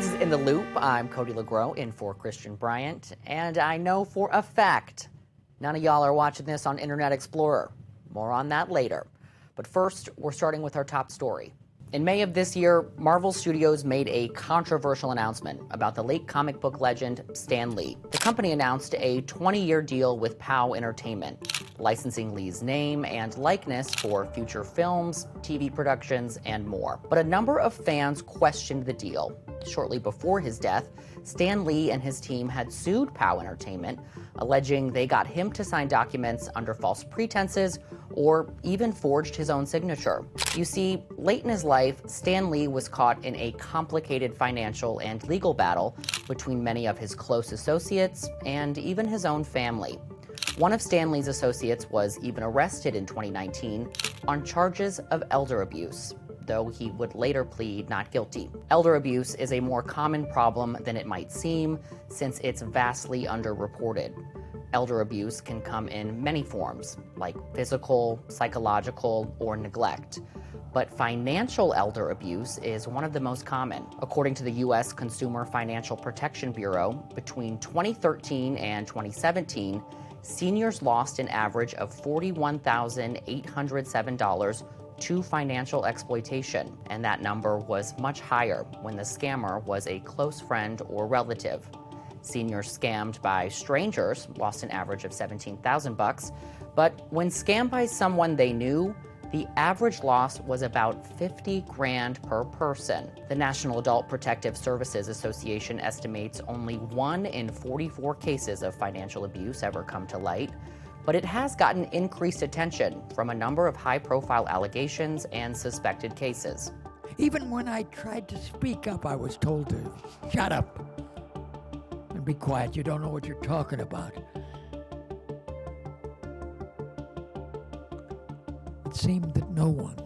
This is In the Loop. I'm Cody Lagrow in for Christian Bryant, and I know for a fact none of y'all are watching this on Internet Explorer. More on that later. But first, we're starting with our top story. In May of this year, Marvel Studios made a controversial announcement about the late comic book legend Stan Lee. The company announced a 20-year deal with POW Entertainment, licensing Lee's name and likeness for future films, TV productions, and more. But a number of fans questioned the deal. Shortly before his death, Stan Lee and his team had sued POW Entertainment, alleging they got him to sign documents under false pretenses or even forged his own signature. You see, late in his life, Stan Lee was caught in a complicated financial and legal battle between many of his close associates and even his own family. One of Stan Lee's associates was even arrested in 2019 on charges of elder abuse, though he would later plead not guilty. Elder abuse is a more common problem than it might seem, since it's vastly underreported. Elder abuse can come in many forms, like physical, psychological, or neglect. But financial elder abuse is one of the most common. According to the U.S. Consumer Financial Protection Bureau, between 2013 and 2017, seniors lost an average of $41,807 to financial exploitation, and that number was much higher when the scammer was a close friend or relative. Seniors scammed by strangers lost an average of $17,000, but when scammed by someone they knew, the average loss was about $50,000 per person. The National Adult Protective Services Association estimates only 1 in 44 cases of financial abuse ever come to light, but it has gotten increased attention from a number of high-profile allegations and suspected cases. Even when I tried to speak up, I was told to shut up and be quiet. You don't know what you're talking about. It seemed that no one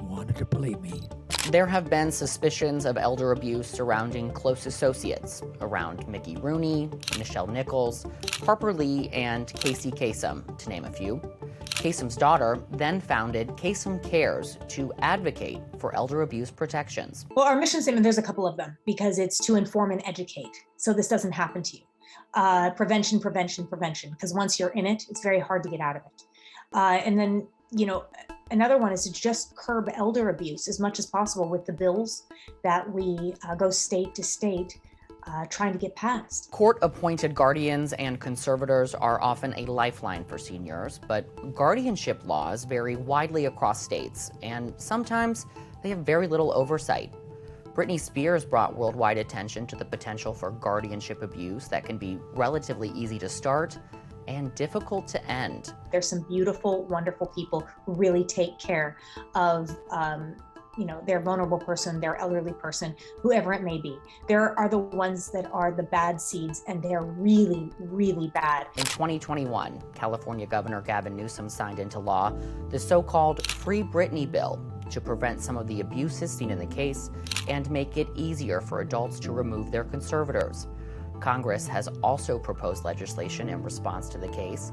wanted to believe me. There have been suspicions of elder abuse surrounding close associates around Mickey Rooney, Nichelle Nichols, Harper Lee, and Casey Kasem, to name a few. Kasem's daughter then founded Kasem Cares to advocate for elder abuse protections. Well, our mission statement, there's a couple of them, because it's to inform and educate, so this doesn't happen to you. Prevention, prevention, prevention, because once you're in it, it's very hard to get out of it. And then, another one is to just curb elder abuse as much as possible with the bills that we go state to state trying to get passed. Court-appointed guardians and conservators are often a lifeline for seniors, but guardianship laws vary widely across states, and sometimes they have very little oversight. Britney Spears brought worldwide attention to the potential for guardianship abuse that can be relatively easy to start and difficult to end. There's some beautiful, wonderful people who really take care of their vulnerable person, their elderly person, whoever it may be. There are the ones that are the bad seeds, and they're really, really bad. In 2021, California Governor Gavin Newsom signed into law the so-called Free Brittany bill to prevent some of the abuses seen in the case and make it easier for adults to remove their conservators. Congress has also proposed legislation in response to the case.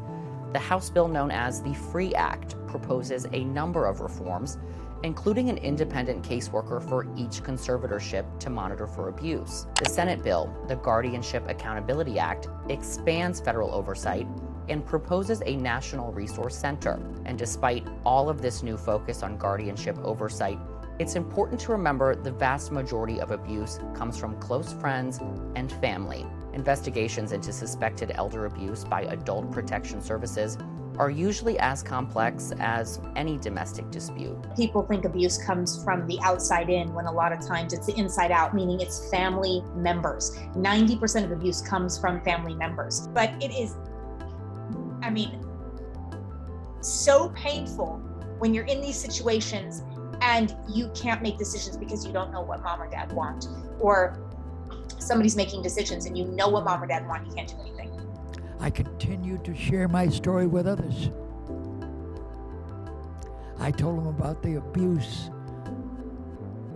The House bill known as the FREE Act proposes a number of reforms, including an independent caseworker for each conservatorship to monitor for abuse. The Senate bill, the Guardianship Accountability Act, expands federal oversight and proposes a national resource center. And despite all of this new focus on guardianship oversight, it's important to remember the vast majority of abuse comes from close friends and family. Investigations into suspected elder abuse by adult protection services are usually as complex as any domestic dispute. People think abuse comes from the outside in, when a lot of times it's the inside out, meaning it's family members. 90% of abuse comes from family members. But it is, so painful when you're in these situations and you can't make decisions because you don't know what mom or dad want, or somebody's making decisions and you know what mom or dad want, you can't do anything. I continue to share my story with others. I told them about the abuse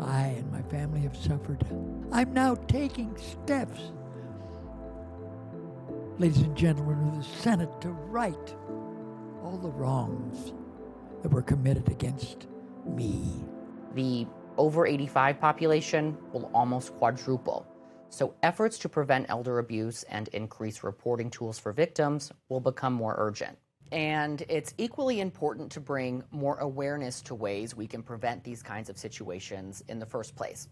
I and my family have suffered. I'm now taking steps, ladies and gentlemen of the Senate, to right all the wrongs that were committed against me. The over 85 population will almost quadruple. So efforts to prevent elder abuse and increase reporting tools for victims will become more urgent. And it's equally important to bring more awareness to ways we can prevent these kinds of situations in the first place.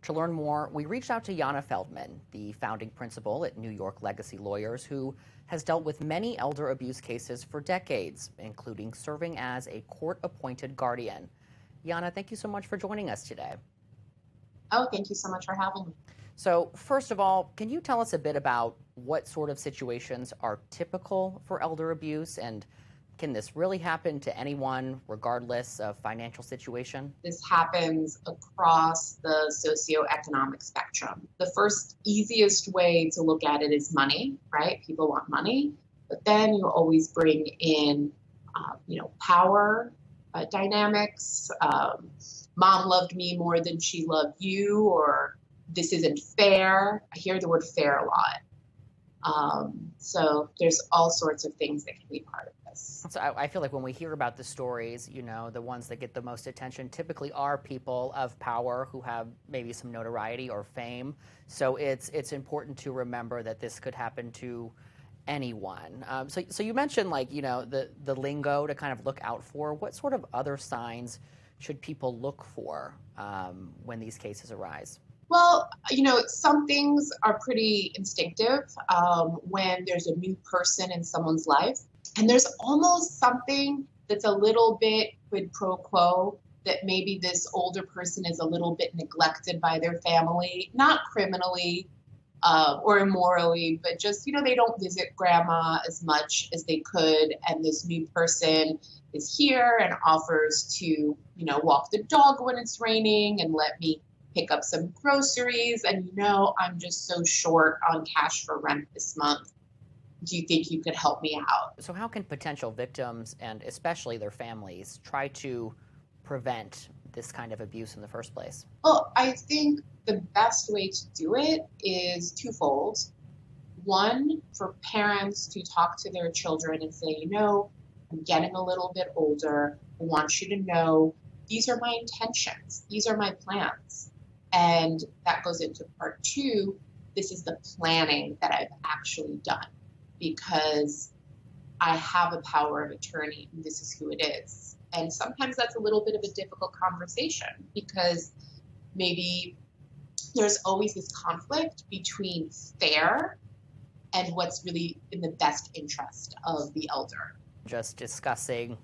To learn more, we reached out to Yana Feldman, the founding principal at New York Legacy Lawyers, who has dealt with many elder abuse cases for decades, including serving as a court-appointed guardian. Yana, thank you so much for joining us today. Oh, thank you so much for having me. So first of all, can you tell us a bit about what sort of situations are typical for elder abuse, and can this really happen to anyone regardless of financial situation? This happens across the socioeconomic spectrum. The first easiest way to look at it is money, right? People want money, but then you always bring in, power dynamics. Mom loved me more than she loved you, or this isn't fair. I hear the word fair a lot. So there's all sorts of things that can be part of this. So I feel like when we hear about the stories, the ones that get the most attention typically are people of power who have maybe some notoriety or fame. So it's important to remember that this could happen to anyone. So you mentioned the lingo to kind of look out for. What sort of other signs should people look for when these cases arise? Well, some things are pretty instinctive when there's a new person in someone's life. And there's almost something that's a little bit quid pro quo, that maybe this older person is a little bit neglected by their family, not criminally or immorally, but just, they don't visit grandma as much as they could. And this new person is here and offers to, walk the dog when it's raining and let me pick up some groceries, and I'm just so short on cash for rent this month. Do you think you could help me out? So how can potential victims, and especially their families, try to prevent this kind of abuse in the first place? Well, I think the best way to do it is twofold. One, for parents to talk to their children and say, I'm getting a little bit older. I want you to know these are my intentions. These are my plans. And that goes into part two. This is the planning that I've actually done, because I have a power of attorney, and this is who it is. And sometimes that's a little bit of a difficult conversation, because maybe there's always this conflict between fair and what's really in the best interest of the elder. Just discussing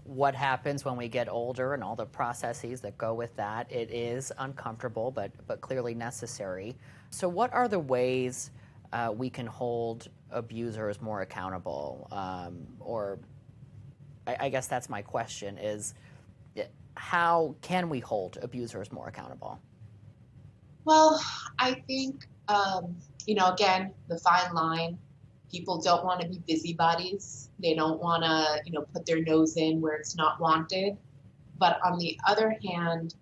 what happens when we get older and all the processes that go with that. It is uncomfortable, but clearly necessary. So what are the ways we can hold abusers more accountable? Or I guess that's my question, is how can we hold abusers more accountable? Well, I think, again, the fine line. People don't want to be busybodies. They don't want to, put their nose in where it's not wanted. But on the other hand,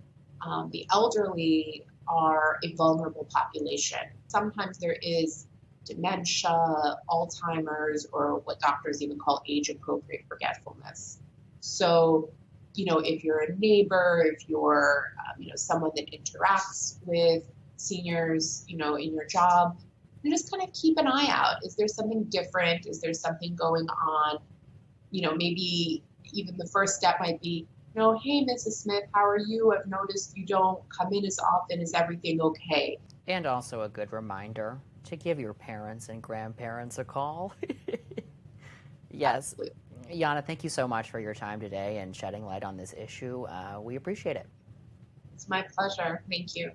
the elderly are a vulnerable population. Sometimes there is dementia, Alzheimer's, or what doctors even call age-appropriate forgetfulness. So, if you're a neighbor, if you're, someone that interacts with seniors, in your job, you just kind of keep an eye out. Is there something different? Is there something going on? Maybe even the first step might be, hey, Mrs. Smith, how are you? I've noticed you don't come in as often. Is everything okay? And also a good reminder to give your parents and grandparents a call. Yes. Absolutely. Yana, thank you so much for your time today and shedding light on this issue. We appreciate it. It's my pleasure. Thank you.